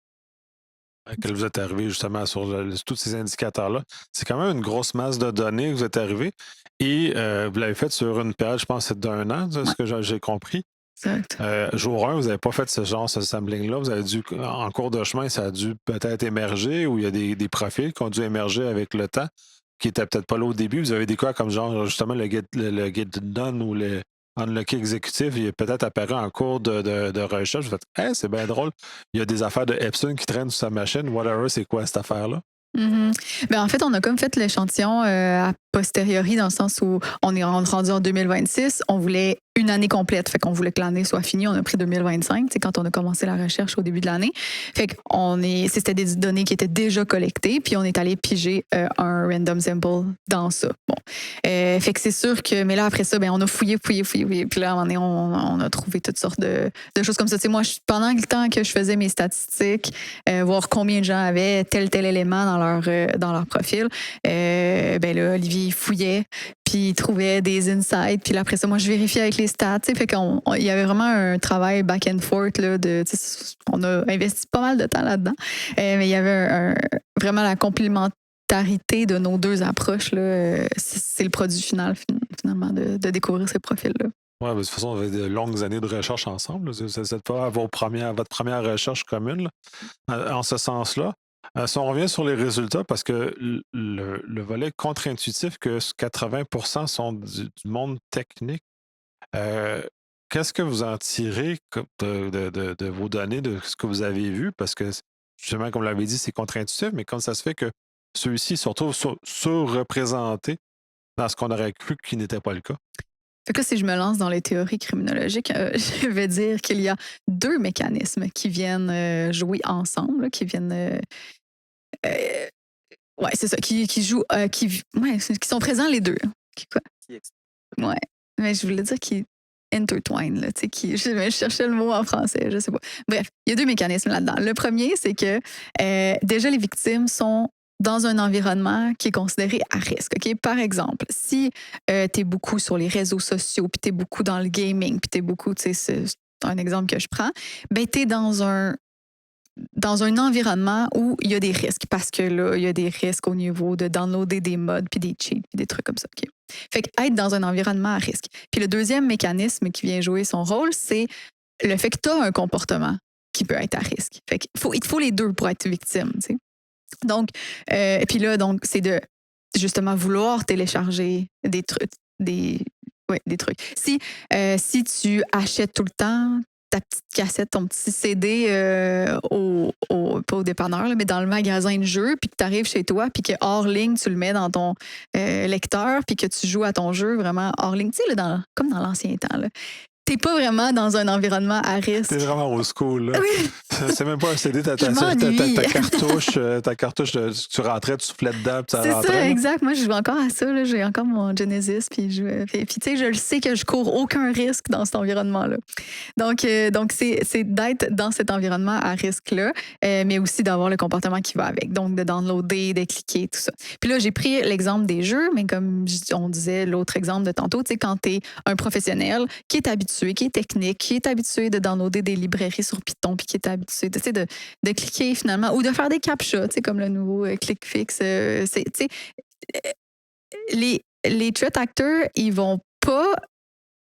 Quand vous êtes arrivé justement sur tous ces indicateurs-là, c'est quand même une grosse masse de données que vous êtes arrivé et vous l'avez fait sur une période, je pense, c'est d'1 an, de ce que j'ai compris. Exact. Jour 1, vous n'avez pas fait ce sampling-là. Vous avez dû, en cours de chemin, ça a dû peut-être émerger ou il y a des profils qui ont dû émerger avec le temps, qui n'étaient peut-être pas là au début. Vous avez des cas comme genre justement le get done ou le unlocké exécutif, il est peut-être apparu en cours de recherche. Vous faites hey, c'est bien drôle. Il y a des affaires de Epson qui traînent sur sa machine. Whatever, c'est quoi cette affaire-là? Ben, en fait, on a comme fait l'échantillon a posteriori dans le sens où on est rendu en 2026. On voulait une année complète. Fait qu'on voulait que l'année soit finie. On a pris 2025, c'est quand on a commencé la recherche au début de l'année. Fait c'était des données qui étaient déjà collectées, puis on est allé piger un random sample dans ça. Bon. Fait que c'est sûr que, mais là, après ça, ben, on a fouillé. Puis là, à un moment donné, on a trouvé toutes sortes de choses comme ça. Tu sais, moi, pendant le temps que je faisais mes statistiques, voir combien de gens avaient tel élément dans leur profil, ben là, Olivier il fouillait, puis il trouvait des insights, puis là, après ça, moi, je vérifiais avec les stats. Fait il y avait vraiment un travail back and forth. Là, on a investi pas mal de temps là-dedans, mais il y avait vraiment la complémentarité de nos deux approches. Là, c'est le produit final, finalement, de découvrir ces profils-là. Oui, de toute façon, vous avez de longues années de recherche ensemble. C'est pas votre première recherche commune là, en ce sens-là. Si on revient sur les résultats, parce que le volet contre-intuitif, que 80% sont du monde technique, qu'est-ce que vous en tirez de vos données, de ce que vous avez vu? Parce que, justement, comme vous l'avez dit, c'est contre-intuitif, mais comment ça se fait que ceux-ci se retrouvent surreprésentés dans ce qu'on aurait cru qui n'était pas le cas? Fait que là, si je me lance dans les théories criminologiques, je vais dire qu'il y a deux mécanismes qui viennent jouer ensemble, là, qui viennent... ouais, c'est ça, qui jouent... qui sont présents les deux. Quoi? Ouais, mais je voulais dire qu'ils intertwine, là, tu sais, je cherchais le mot en français, je sais pas. Bref, il y a deux mécanismes là-dedans. Le premier, c'est que déjà, les victimes sont dans un environnement qui est considéré à risque. OK? Par exemple, si tu es beaucoup sur les réseaux sociaux, puis tu es beaucoup dans le gaming, puis tu es beaucoup, tu sais, c'est un exemple que je prends, ben tu es dans un environnement où il y a des risques, parce que là, il y a des risques au niveau de downloader des mods, puis des cheats, puis des trucs comme ça. Okay? Fait qu'être dans un environnement à risque. Puis le deuxième mécanisme qui vient jouer son rôle, c'est le fait que tu as un comportement qui peut être à risque. Fait qu'il il te faut les deux pour être victime, tu sais. Donc, puis là, donc, c'est de justement vouloir télécharger des trucs, des trucs. Si tu achètes tout le temps ta petite cassette, ton petit CD pas au dépanneur, là, mais dans le magasin de jeux, puis que tu arrives chez toi, puis que hors ligne, tu le mets dans ton lecteur, puis que tu joues à ton jeu vraiment hors ligne, tu sais, comme dans l'ancien temps. Là. T'es pas vraiment dans un environnement à risque. T'es vraiment au school, là. Oui. C'est même pas un CD, ta cartouche, tu rentrais, tu soufflais dedans, puis ça c'est rentrait. C'est ça, là. exact. Moi, je joue encore à ça. Là. J'ai encore mon Genesis, puis tu sais, je le sais que je cours aucun risque dans cet environnement-là. Donc c'est d'être dans cet environnement à risque-là, mais aussi d'avoir le comportement qui va avec. Donc, de downloader, de cliquer, tout ça. Puis là, j'ai pris l'exemple des jeux, mais comme on disait, l'autre exemple de tantôt, tu sais, quand t'es un professionnel qui est habitué, qui est technique, qui est habitué de downloader des librairies sur Python, puis qui est habitué de cliquer finalement, ou de faire des captchas, comme le nouveau ClickFix. Les threat actors, ils vont pas...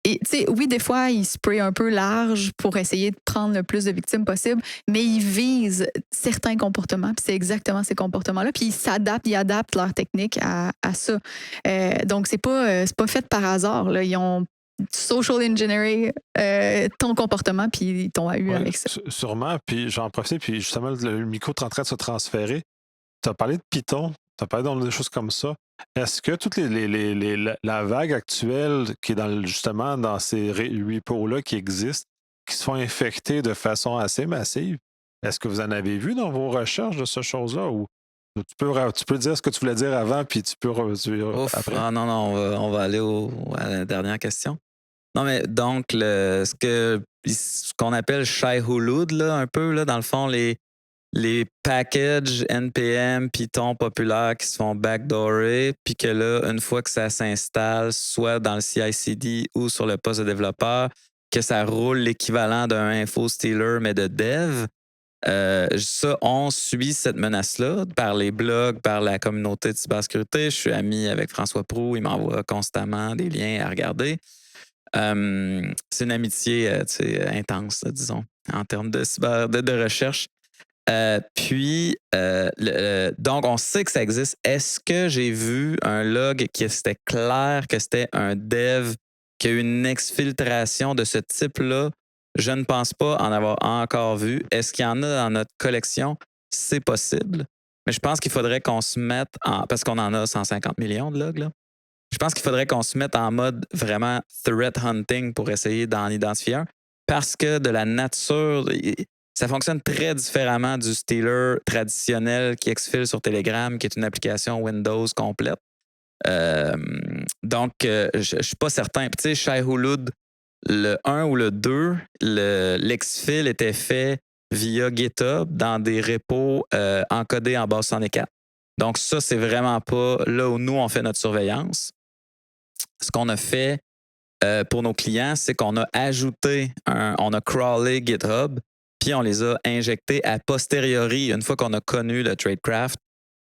Et, oui, des fois, ils sprayent un peu large pour essayer de prendre le plus de victimes possible, mais ils visent certains comportements, puis c'est exactement ces comportements-là, puis ils adaptent leur technique à ça. Donc, c'est pas fait par hasard. Là. Ils ont social engineering ton comportement, puis ils t'ont eu avec ça. Sûrement, puis j'en profite, puis justement, le micro est en train de se transférer. Tu as parlé de Python, tu as parlé de choses comme ça. Est-ce que toute la vague actuelle qui est justement dans ces repos-là qui existent, qui se font infecter de façon assez massive, Est-ce que vous en avez vu dans vos recherches de ce chose-là ou tu peux dire ce que tu voulais dire avant, puis tu peux Ouf, après? non, on va aller à la dernière question. Non, mais donc, ce qu'on appelle Shai-Hulud, là, un peu, là, dans le fond, les packages NPM Python populaires qui se font backdoorer, puis que là, une fois que ça s'installe, soit dans le CI/CD ou sur le poste de développeur, que ça roule l'équivalent d'un info stealer, mais de dev. Ça, on suit cette menace-là par les blogs, par la communauté de cybersécurité. Je suis ami avec François Proulx, il m'envoie constamment des liens à regarder. C'est une amitié intense, là, disons, en termes de recherche. Donc, on sait que ça existe. Est-ce que j'ai vu un log qui c'était clair que c'était un dev qui a eu une exfiltration de ce type-là? Je ne pense pas en avoir encore vu. Est-ce qu'il y en a dans notre collection? C'est possible. Mais je pense qu'il faudrait qu'on se mette parce qu'on en a 150 millions de logs, là. Je pense qu'il faudrait qu'on se mette en mode vraiment threat hunting pour essayer d'en identifier un. Parce que de la nature, ça fonctionne très différemment du stealer traditionnel qui exfile sur Telegram, qui est une application Windows complète. Donc, je ne suis pas certain. Tu sais, Shai-Hulud, le 1 ou le 2, l'exfil était fait via GitHub dans des repos encodés en base 104. Donc, ça, c'est vraiment pas là où nous, on fait notre surveillance. Ce qu'on a fait pour nos clients, c'est qu'on a ajouté, on a crawlé GitHub, puis on les a injectés a posteriori. Une fois qu'on a connu le tradecraft,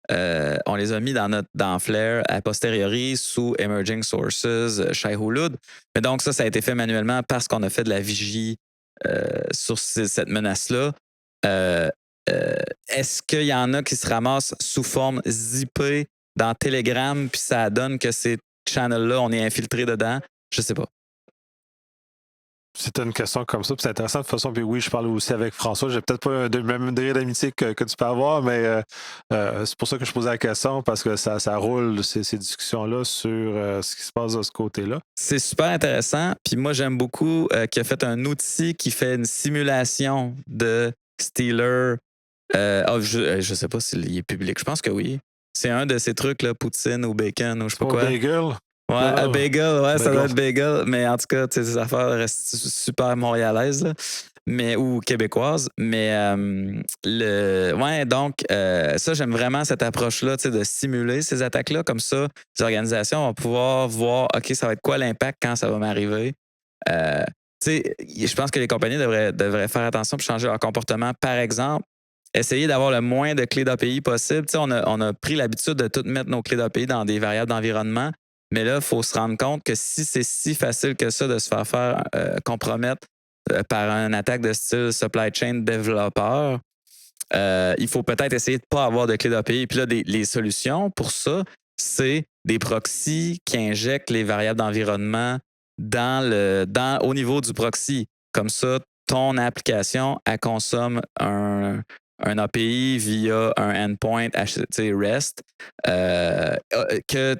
on les a mis dans Flare a posteriori sous Emerging Sources, Shai-Hulud. Mais donc, ça a été fait manuellement parce qu'on a fait de la vigie sur cette menace-là. Est-ce qu'il y en a qui se ramassent sous forme zippée dans Telegram, puis ça donne que ces channels-là, on est infiltré dedans? Je sais pas. C'était une question comme ça, puis c'est intéressant de toute façon. Puis oui, je parle aussi avec François. J'ai peut-être pas le même degré d'amitié que tu peux avoir, mais c'est pour ça que je posais la question, parce que ça roule ces discussions-là sur ce qui se passe de ce côté-là. C'est super intéressant. Puis moi, j'aime beaucoup qu'il a fait un outil qui fait une simulation de Stealer. Je sais pas s'il est public. Je pense que oui. C'est un de ces trucs, là, poutine ou bacon ou je sais pas quoi. Bagel? Ouais, Ah, bagel, ouais, ça bagel. doit être bagel. Mais en tout cas, ces affaires restent super montréalaises, là, ou québécoises. Mais ouais, donc, ça, j'aime vraiment cette approche-là, de simuler ces attaques-là. Comme ça, les organisations vont pouvoir voir, OK, ça va être quoi l'impact quand ça va m'arriver. Je pense que les compagnies devraient faire attention pour changer leur comportement. Par exemple, essayer d'avoir le moins de clés d'API possible. On a pris l'habitude de tout mettre nos clés d'API dans des variables d'environnement. Mais là, il faut se rendre compte que si c'est si facile que ça de se faire compromettre par une attaque de style supply chain développeur, il faut peut-être essayer de ne pas avoir de clé d'API. Puis là, les solutions pour ça, c'est des proxys qui injectent les variables d'environnement au niveau du proxy. Comme ça, ton application, elle consomme un API via un endpoint REST que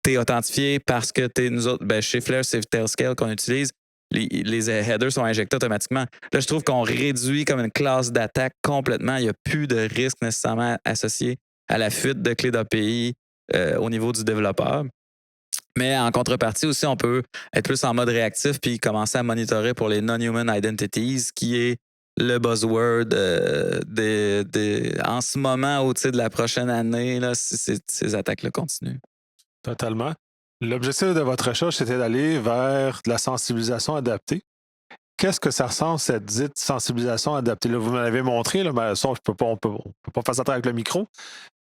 tu es authentifié parce que nous autres, chez Flare, c'est Tailscale qu'on utilise. Les headers sont injectés automatiquement. Là, je trouve qu'on réduit comme une classe d'attaque complètement. Il n'y a plus de risque nécessairement associé à la fuite de clés d'API au niveau du développeur. Mais en contrepartie aussi, on peut être plus en mode réactif puis commencer à monitorer pour les non-human identities, qui est le buzzword en ce moment au de la prochaine année, là, si ces attaques-là continuent. Totalement. L'objectif de votre recherche, c'était d'aller vers de la sensibilisation adaptée. Qu'est-ce que ça ressemble, cette dite sensibilisation adaptée? Là, vous me l'avez montré, là, mais ça, on ne peut pas faire ça avec le micro.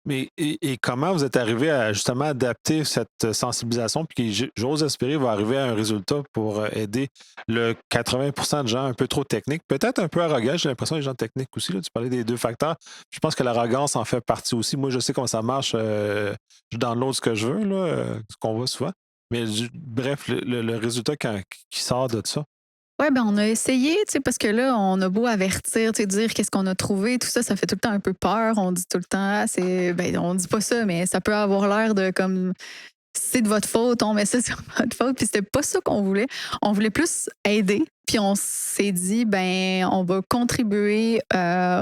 Mais et comment vous êtes arrivé à justement adapter cette sensibilisation, puis qui, j'ose espérer, va arriver à un résultat pour aider le 80% de gens un peu trop techniques, peut-être un peu arrogants, j'ai l'impression, les gens techniques aussi, là, tu parlais des deux facteurs. Je pense que l'arrogance en fait partie aussi. Moi, je sais comment ça marche, je download ce que je veux, là, ce qu'on voit souvent. Mais bref, le résultat qui sort de ça. Oui, ben on a essayé, parce que là, on a beau avertir, dire qu'est-ce qu'on a trouvé, tout ça, ça fait tout le temps un peu peur. On dit tout le temps, on dit pas ça, mais ça peut avoir l'air de comme c'est de votre faute, on met ça sur votre faute. Puis c'était pas ça qu'on voulait. On voulait plus aider Puis on s'est dit, ben, on va contribuer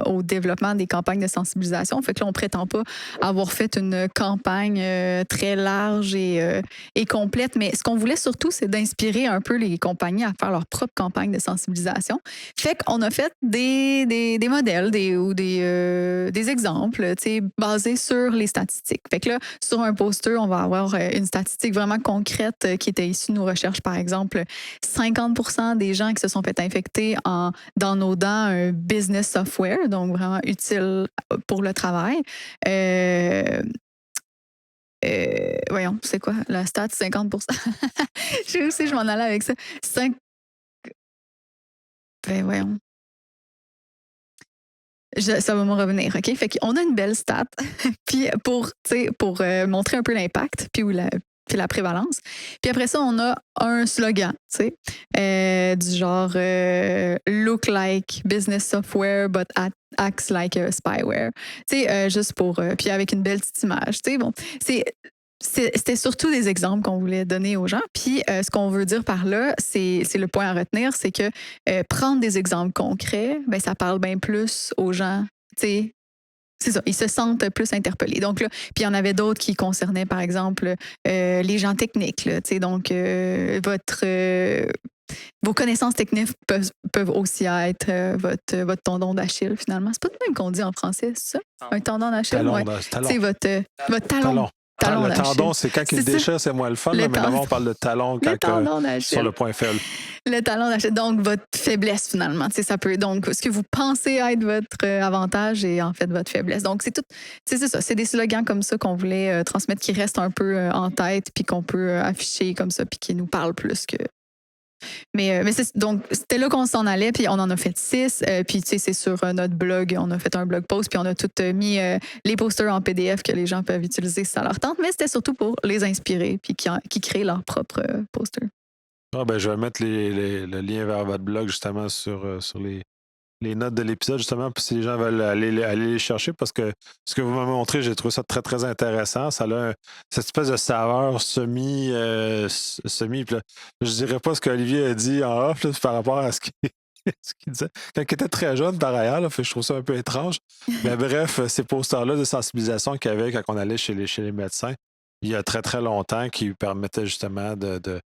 au développement des campagnes de sensibilisation. Fait que là, on prétend pas avoir fait une campagne très large et complète, mais ce qu'on voulait surtout, c'est d'inspirer un peu les compagnies à faire leur propre campagne de sensibilisation. Fait qu'on a fait des modèles ou des exemples, tu sais, basés sur les statistiques. Fait que là, sur un poster, on va avoir une statistique vraiment concrète qui était issue de nos recherches. Par exemple, 50% des gens qui se sont fait infecter en downloadant un business software, donc vraiment utile pour le travail. Voyons, c'est quoi la stat? 50%. Je sais aussi, je m'en allais avec ça. 5... Ben voyons. Ça va me revenir, OK? Fait qu'on a une belle stat, puis pour montrer un peu l'impact, puis la prévalence. Puis après ça, on a un slogan, tu sais, du genre look like business software, but acts like a spyware. Tu sais, juste pour. Puis avec une belle petite image. Tu sais, bon, c'était surtout des exemples qu'on voulait donner aux gens. Puis ce qu'on veut dire par là, c'est le point à retenir, c'est que prendre des exemples concrets, ben, ça parle bien plus aux gens. Tu sais, c'est ça, ils se sentent plus interpellés. Donc là, puis il y en avait d'autres qui concernaient, par exemple, les gens techniques. Là, tu sais, donc, vos connaissances techniques peuvent aussi être votre tendon d'Achille, finalement. C'est pas le même qu'on dit en français, c'est ça? Un tendon d'Achille? Talon, Ouais. talon. C'est votre talon. Le d'Achille. tendon, c'est quand il C'est ça. déchire, c'est moins le fun. Le Là, mais tendon. d'abord, on parle de talon Le quand tendon d'Achille. sur le point faible. Le talon d'Achille. Donc, votre faiblesse, finalement. Tu sais, ça peut. Donc, ce que vous pensez être votre avantage est en fait votre faiblesse. Donc, c'est tout. Tu sais, c'est ça. C'est des slogans comme ça qu'on voulait transmettre qui restent un peu en tête, puis qu'on peut afficher comme ça, puis qui nous parlent plus que. Mais donc, c'était là qu'on s'en allait, puis on en a fait 6. Puis, tu sais, c'est sur notre blog. On a fait un blog post, puis on a tout mis les posters en PDF que les gens peuvent utiliser si ça leur tente. Mais c'était surtout pour les inspirer, puis qui créent leur propre poster. Ah, ben, je vais mettre le lien vers votre blog, justement, sur les notes de l'épisode, justement, puis si les gens veulent aller les chercher, parce que ce que vous m'avez montré, j'ai trouvé ça très, très intéressant. Ça a cette espèce de saveur semi, puis là, je dirais pas ce qu'Olivier a dit en off, là, par rapport à ce qu'il disait. Quand il était très jeune, par ailleurs, là, fait que je trouve ça un peu étrange. Mais bref, ces posters-là de sensibilisation qu'il y avait quand on allait chez les médecins, il y a très, très longtemps, qui permettaient justement de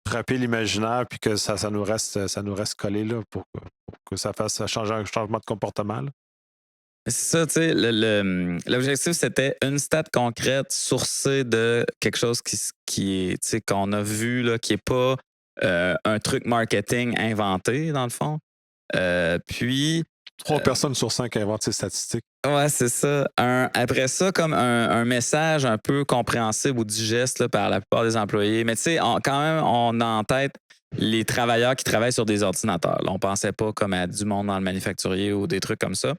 frapper l'imaginaire, puis que ça nous reste collé là, pour que ça fasse changer un changement de comportement. Là. C'est ça, tu sais, l'objectif, c'était une stat concrète sourcée de quelque chose qui est, tu sais, qu'on a vu, là, qui n'est pas un truc marketing inventé, dans le fond. Puis. 3 personnes sur 5 inventent ces statistiques. Ouais, c'est ça. Après ça, comme un message un peu compréhensible ou digeste là, par la plupart des employés. Mais tu sais, quand même, on a en tête les travailleurs qui travaillent sur des ordinateurs. Là, on pensait pas comme à du monde dans le manufacturier ou des trucs comme ça.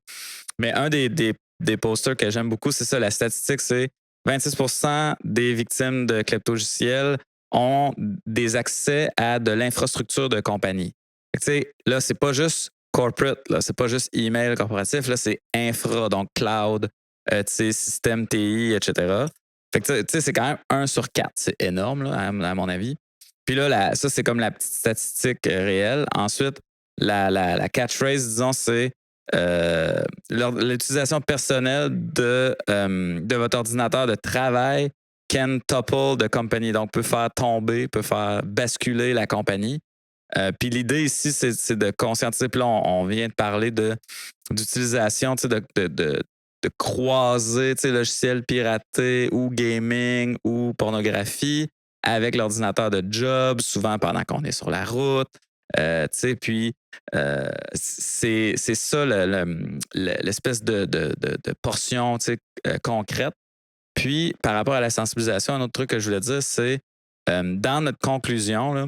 Mais un des posters que j'aime beaucoup, c'est ça, la statistique, c'est 26% des victimes de kleptogiciels ont des accès à de l'infrastructure de compagnie. Tu sais, là, c'est pas juste corporate, là, c'est pas juste email corporatif, là, c'est infra, donc cloud, tu sais, système TI, etc. Fait que, tu sais, c'est quand même 1 sur 4. C'est énorme, là, à mon avis. Puis là, ça, c'est comme la petite statistique réelle. Ensuite, la catchphrase, disons, c'est l'utilisation personnelle de votre ordinateur de travail can topple the company. Donc, peut faire tomber, peut faire basculer la compagnie. Puis l'idée ici, c'est de conscientiser. Puis là, on vient de parler d'utilisation, de croiser logiciels piratés ou gaming ou pornographie avec l'ordinateur de job, souvent pendant qu'on est sur la route. Puis c'est ça l'espèce de portion concrète. Puis par rapport à la sensibilisation, un autre truc que je voulais dire, c'est dans notre conclusion, là,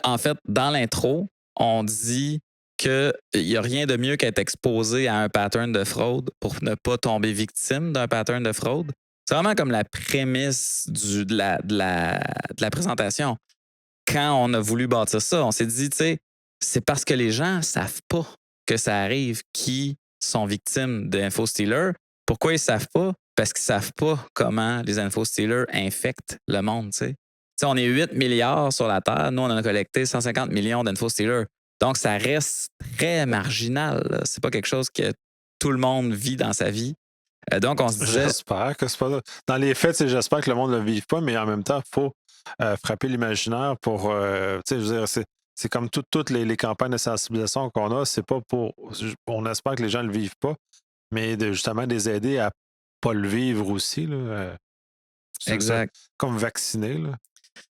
en fait, dans l'intro, on dit qu'il n'y a rien de mieux qu'être exposé à un pattern de fraude pour ne pas tomber victime d'un pattern de fraude. C'est vraiment comme la prémisse de la présentation. Quand on a voulu bâtir ça, on s'est dit, tu sais, c'est parce que les gens ne savent pas que ça arrive qui sont victimes d'info-stealers. Pourquoi ils ne savent pas? Parce qu'ils ne savent pas comment les info-stealers infectent le monde, tu sais. sais, on est 8 milliards sur la Terre. Nous, on en a collecté 150 millions d'info-stealers. Donc, ça reste très marginal. Là. C'est pas quelque chose que tout le monde vit dans sa vie. Donc, on se disait... J'espère que c'est pas ça. Dans les faits, j'espère que le monde ne le vive pas, mais en même temps, il faut frapper l'imaginaire pour. Je veux dire, c'est comme toutes les campagnes de sensibilisation qu'on a, c'est pas pour. On espère que les gens ne le vivent pas, mais justement de les aider à pas le vivre aussi. Là, exact. Comme vacciner. Là.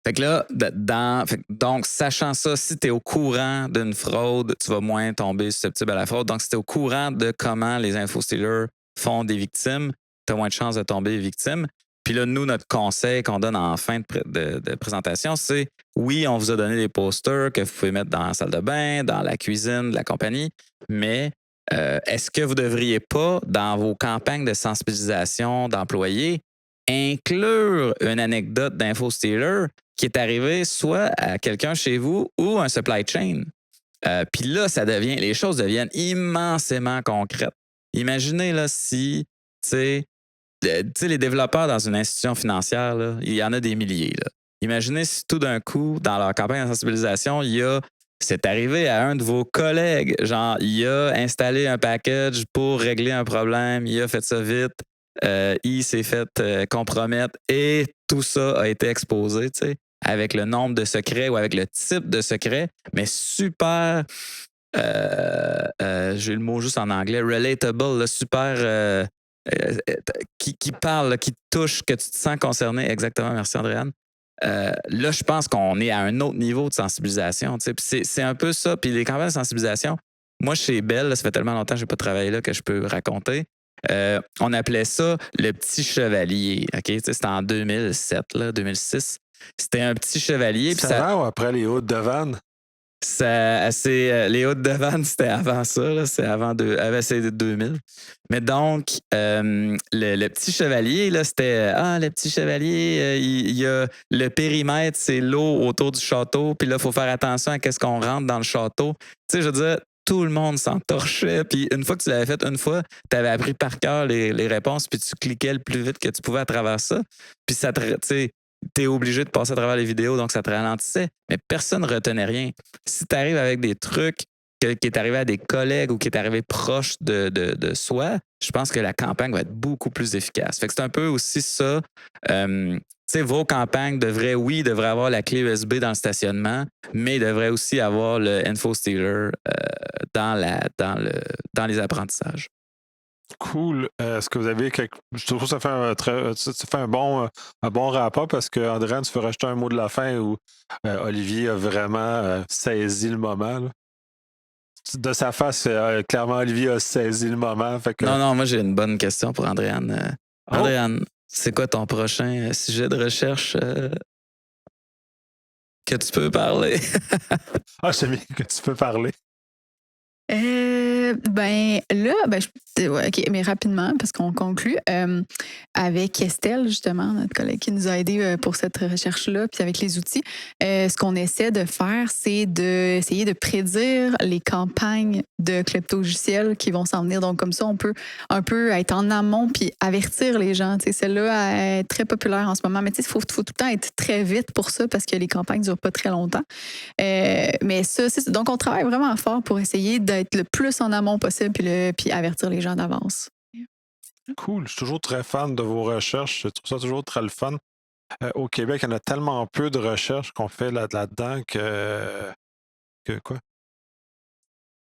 Fait que là, donc, sachant ça, si tu es au courant d'une fraude, tu vas moins tomber susceptible à la fraude. Donc, si tu es au courant de comment les infostealers font des victimes, tu as moins de chances de tomber victime. Puis là, nous, notre conseil qu'on donne en fin de présentation, c'est oui, on vous a donné des posters que vous pouvez mettre dans la salle de bain, dans la cuisine de la compagnie, mais est-ce que vous ne devriez pas, dans vos campagnes de sensibilisation d'employés, inclure une anecdote d'infostealer qui est arrivée soit à quelqu'un chez vous ou un supply chain? Puis là, les choses deviennent immensément concrètes. Imaginez là, si, tu sais, les développeurs dans une institution financière, là, il y en a des milliers. Là. Imaginez si tout d'un coup, dans leur campagne de sensibilisation, c'est arrivé à un de vos collègues. Genre, il a installé un package pour régler un problème, il a fait ça vite, il s'est fait compromettre et tout ça a été exposé, tu sais, avec le nombre de secrets ou avec le type de secret, mais super, j'ai le mot juste en anglais, relatable, là, super... qui parle, là, qui te touche, que tu te sens concerné. Exactement, merci Andréane. Là, je pense qu'on est à un autre niveau de sensibilisation. C'est un peu ça. Puis les campagnes de sensibilisation, moi, chez Bell, là, ça fait tellement longtemps que je n'ai pas travaillé là que je peux raconter. On appelait ça le petit chevalier. Okay? C'était en 2007, là, 2006. C'était un petit chevalier. C'est avant ou après les hautes de vanne? Les hautes de vanne, c'était avant ça. Là, c'est avant c'est 2000. Mais donc, le petit chevalier, là, c'était le petit chevalier, il y a le périmètre, c'est l'eau autour du château. Puis là, il faut faire attention à qu'est-ce qu'on rentre dans le château. Tu sais, je veux dire, tout le monde s'en torchait. Puis une fois que tu l'avais fait une fois, tu avais appris par cœur les réponses, puis tu cliquais le plus vite que tu pouvais à travers ça. Puis ça, tu sais, t'es obligé de passer à travers les vidéos, donc ça te ralentissait. Mais personne ne retenait rien. Si tu arrives avec des trucs qui est arrivé à des collègues ou qui est arrivé proche de soi, je pense que la campagne va être beaucoup plus efficace. Fait que c'est un peu aussi ça. Tu sais, vos campagnes devraient avoir la clé USB dans le stationnement, mais devraient aussi avoir le InfoStealer dans les apprentissages. Cool. Est-ce que vous avez Je trouve que ça fait un bon rapport parce que Andréane, tu veux rajouter un mot de la fin où Olivier a vraiment saisi le moment. Là. De sa face, clairement, Olivier a saisi le moment. Fait que... Non, moi j'ai une bonne question pour Andréane. Andréane, c'est quoi ton prochain sujet de recherche que tu peux parler? Je sais bien que tu peux parler. OK, mais rapidement, parce qu'on conclut, avec Estelle, justement, notre collègue qui nous a aidés pour cette recherche-là, puis avec les outils, ce qu'on essaie de faire, c'est d'essayer de prédire les campagnes de kleptogiciels qui vont s'en venir. Donc, comme ça, on peut un peu être en amont puis avertir les gens. Tu sais, celle-là est très populaire en ce moment, mais tu sais, il faut tout le temps être très vite pour ça parce que les campagnes ne durent pas très longtemps. Mais ça, donc, on travaille vraiment fort pour essayer d'être le plus en amont possible puis avertir les gens d'avance. Cool. Je suis toujours très fan de vos recherches. Je trouve ça toujours très le fun. Au Québec, il y en a tellement peu de recherches qu'on fait là-dedans que quoi?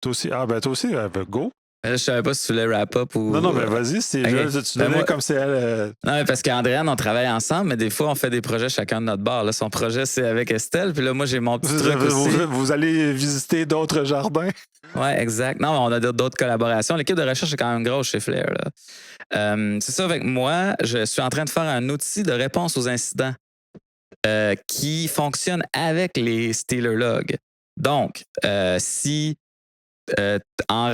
Toi aussi? Toi aussi, go! Je savais pas si tu voulais wrap-up ou... Non, mais vas-y, c'est okay. Tu donnais comme c'est elle. Non, mais parce qu'Andréane, on travaille ensemble, mais des fois, on fait des projets chacun de notre bord. Là, son projet, c'est avec Estelle, puis là, moi, j'ai mon petit truc aussi. Vous allez visiter d'autres jardins? Oui, exact. Non, on a d'autres collaborations. L'équipe de recherche est quand même grosse chez Flair. Là. C'est ça, avec moi, je suis en train de faire un outil de réponse aux incidents qui fonctionne avec les Stealer Logs. Donc, si en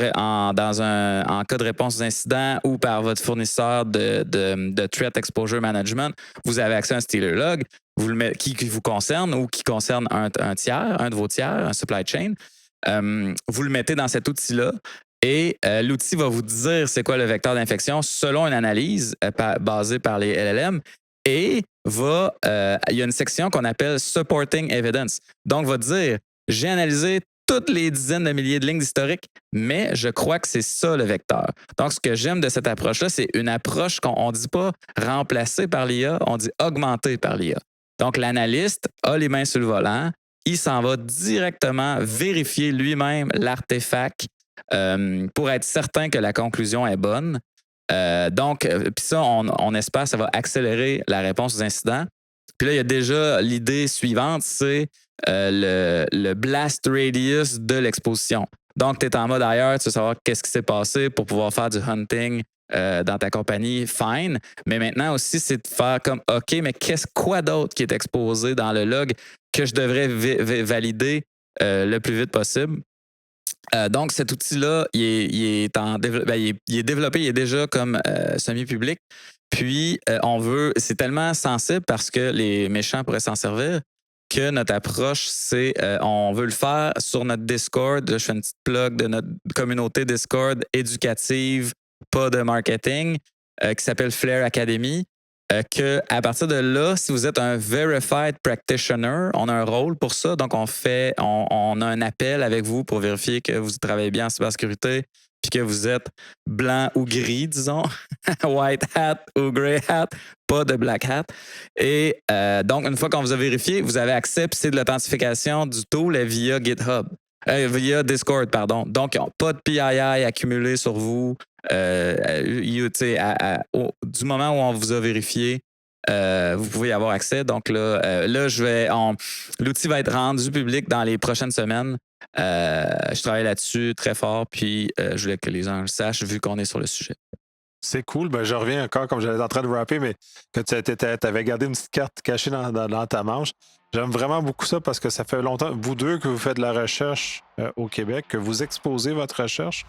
cas de réponse aux incidents ou par votre fournisseur de Threat Exposure Management, vous avez accès à un Stealer Log qui vous concerne ou qui concerne un de vos tiers, un supply chain. Vous le mettez dans cet outil-là et l'outil va vous dire c'est quoi le vecteur d'infection selon une analyse basée par les LLM et il y a une section qu'on appelle Supporting Evidence. Donc, va dire, j'ai analysé toutes les dizaines de milliers de lignes d'historique, mais je crois que c'est ça le vecteur. Donc, ce que j'aime de cette approche-là, c'est une approche qu'on ne dit pas remplacée par l'IA, on dit augmentée par l'IA. Donc, l'analyste a les mains sur le volant, il s'en va directement vérifier lui-même l'artefact pour être certain que la conclusion est bonne. Puis ça, on espère que ça va accélérer la réponse aux incidents. Puis là, il y a déjà l'idée suivante, c'est le blast radius de l'exposition. Donc, tu es en mode ailleurs, tu veux savoir qu'est-ce qui s'est passé pour pouvoir faire du hunting dans ta compagnie, fine. Mais maintenant aussi, c'est de faire comme, OK, mais quoi d'autre qui est exposé dans le log que je devrais valider le plus vite possible? Donc, cet outil-là, il est développé, il est déjà comme semi-public. Puis, c'est tellement sensible parce que les méchants pourraient s'en servir que notre approche, c'est on veut le faire sur notre Discord. Là, je fais une petite plug de notre communauté Discord éducative, pas de marketing, qui s'appelle Flare Academy. Que à partir de là, si vous êtes un Verified Practitioner, on a un rôle pour ça. Donc, on a un appel avec vous pour vérifier que vous travaillez bien en cybersécurité puis que vous êtes blanc ou gris, disons, white hat ou gray hat, pas de black hat. Et donc, une fois qu'on vous a vérifié, vous avez accès, puis c'est de l'authentification du tool via GitHub. Via Discord, pardon. Donc, pas de PII accumulé sur vous. Du moment où on vous a vérifié, vous pouvez y avoir accès. Donc là, l'outil va être rendu public dans les prochaines semaines. Je travaille là-dessus très fort, puis je voulais que les gens le sachent vu qu'on est sur le sujet. C'est cool. Ben, je reviens encore, comme j'étais en train de rapper, mais que tu avais gardé une petite carte cachée dans ta manche. J'aime vraiment beaucoup ça parce que ça fait longtemps, vous deux, que vous faites de la recherche au Québec, que vous exposez votre recherche.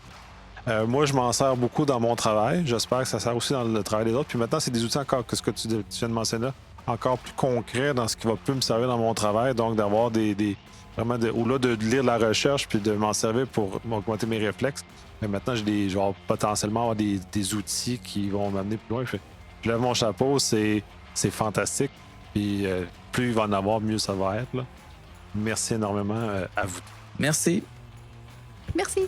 Moi, je m'en sers beaucoup dans mon travail. J'espère que ça sert aussi dans le travail des autres. Puis maintenant, c'est des outils encore, que ce que tu viens de mentionner là, encore plus concrets dans ce qui va plus me servir dans mon travail. Donc, d'avoir au-delà de lire la recherche puis de m'en servir pour augmenter mes réflexes. Mais maintenant, je vais potentiellement avoir des outils qui vont m'amener plus loin. Je lève mon chapeau, c'est fantastique. Puis plus il va en avoir, mieux ça va être. Là. Merci énormément à vous. Merci. Merci.